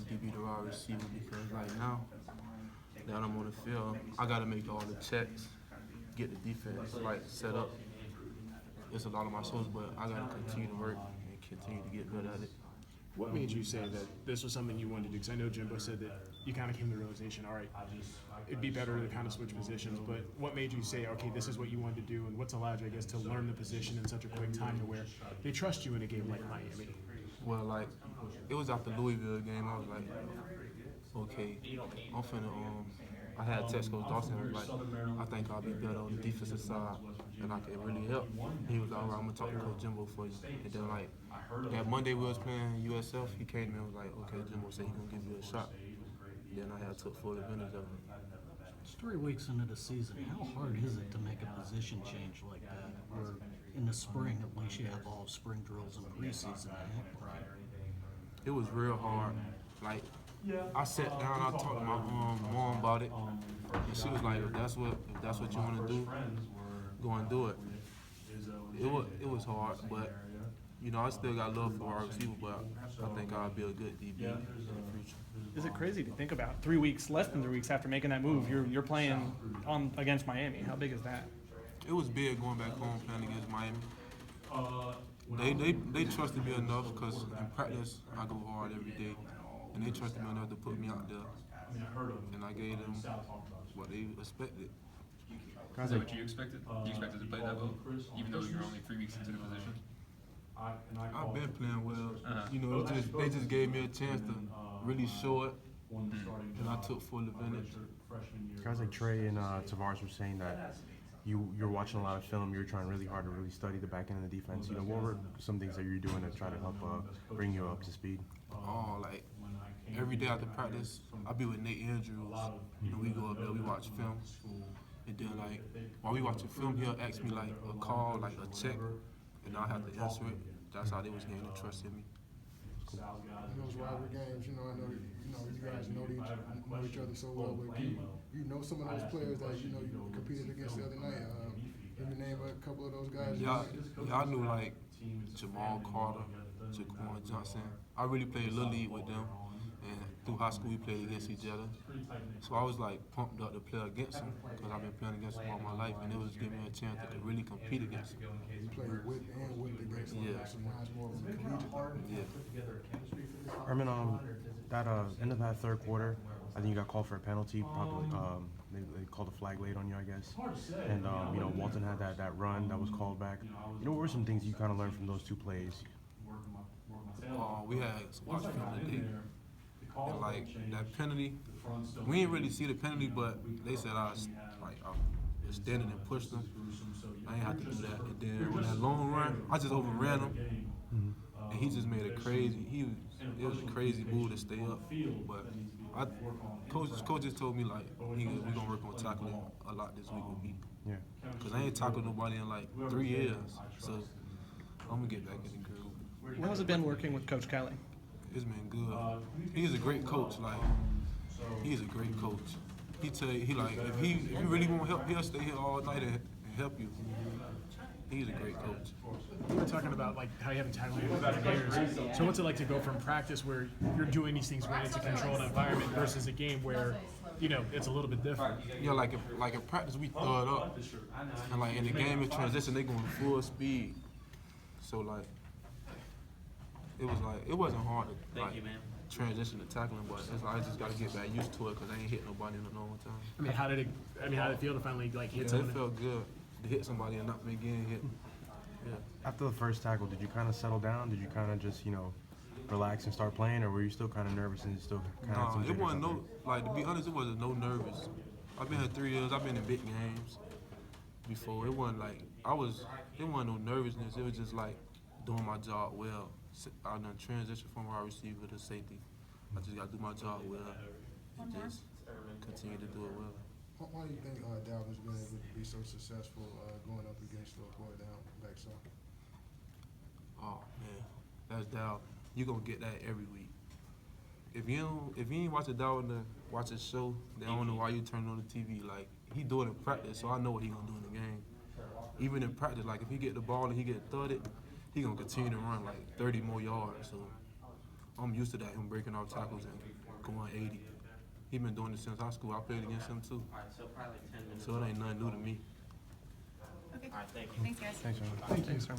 DB to wide receiver because like now that I'm on the field, I gotta make all the checks, get the defense like set up. It's a lot of my shoulders, but I gotta continue to work and continue to get better at it. What made you say that this was something you wanted to do? Because I know Jimbo said that you kind of came to the realization, all right, it'd be better to kind of switch positions. But what made you say, okay, this is what you wanted to do, and what's allowed you, I guess, to learn the position in such a quick time to where they trust you in a game like Miami? Well, like it was after Louisville game. I was like, okay, I'm finna. I had text Coach Dawson. I was like, I think I'll be better on the defensive side, and I can really help. He was like, all right, I'm gonna talk to Coach Jimbo for you. And then like that Monday we was playing USF, he came to me and was like, okay, Jimbo said he gonna give you a shot. Then I had took full advantage of it. It's 3 weeks into the season. How hard is it to make a position change like that? Or in the spring, at least you have all spring drills and preseason. It was real hard. Like I sat down, I talked to my mom about it, and she was like, if that's what you want to do, go and do it. It was hard, but you know I still got love for wide receiver, but I think I'll be a good DB in the future. Is it crazy to think about 3 weeks, less than 3 weeks after making that move, you're playing on against Miami? How big is that? It was big going back home playing against Miami. They trusted me enough because in practice I go hard every day, and they trusted me enough to put me out there, and I gave them what they expected. Is that what you expected? You expected to play that well, even though you're only 3 weeks into the position? I've been playing well. You know, they just gave me a chance to really show it, and I took full advantage. Guys like Trey and Tavares were saying that you're watching a lot of film. You're trying really hard to really study the back end of the defense. You know, what were some things that you're doing to try to help bring you up to speed? Oh, like every day after practice, I be with Nate Andrews, and we go up there, we watch film, and then like while we watching film, he'll ask me like a call, like a check, and I have to answer it. That's how they was gaining trust in me. In those rivalry games, I know you guys know each other so well, but you know some of those players that you competed against the other night. Can you name a couple of those guys? Yeah, I knew like Jamal Carter, Jaquan Johnson. I really played Little League with them, and through high school we played against each other. So I was like pumped up to play against them because I've been playing against them all my life, and it was giving me a chance to really compete against them. You played with against them, so now it's more of a collegiate. Yeah. Ermon, that end of that third quarter, I think you got called for a penalty. Probably they called a flag late on you, I guess. And Walton had that run that was called back. What were some things you kind of learned from those 2 plays? We had watched film today, and like that penalty, we didn't really see the penalty, but they said I was standing and pushed him. I ain't have to do that. And then when that long run, I just overran him, and he just made it crazy. It was a crazy move to stay up, but coach just told me like we gonna work on tackling a lot this week with me. Yeah. Cause I ain't tackled nobody in like 3 years, so I'm gonna get back in the groove. How's it been working with Coach Kelly? It's been good. He's a great coach. Like he's a great coach. He tell you if you really want help, he'll stay here all night and help you. He's a great coach. We were talking about like how you haven't tackled anyone in years. So what's it like to go from practice where you're doing these things when it's a controlled environment versus a game where it's a little bit different? Yeah, like in practice we throw it up, and like in the game in transition they going full speed. So like it wasn't hard to transition to tackling, but it's like I just got to get back used to it because I ain't hit nobody in a long time. I mean, how did it feel to finally like hit Yeah, someone? it felt good to hit somebody and not me getting hit. Yeah. After the first tackle, did you kind of settle down? Did you kind of just relax and start playing, or were you still kind of nervous and still kind of? Nah, it wasn't to be honest, it wasn't no nervous. I've been here 3 years. I've been in big games before. It wasn't no nervousness. It was just like doing my job well. I done transition from wide receiver to safety. I just got to do my job well and just continue to do it well. Why do you think Dalvin's been able to be so successful going up against a boy down back south? Oh man, that's Dalvin. You gonna get that every week. If you ain't watch Dalvin watch his show, then I don't know why you turn on the TV. Like he do it in practice, so I know what he gonna do in the game. Even in practice, like if he get the ball and he get thudded, he gonna continue to run like 30 more yards. So I'm used to that, him breaking off tackles and going 80. He been doing it since high school. I played against him too. All right, so probably 10 minutes. So it ain't nothing new to me. Okay. All right, thank you. Thanks, guys. Thanks, man. Thanks, Ermon.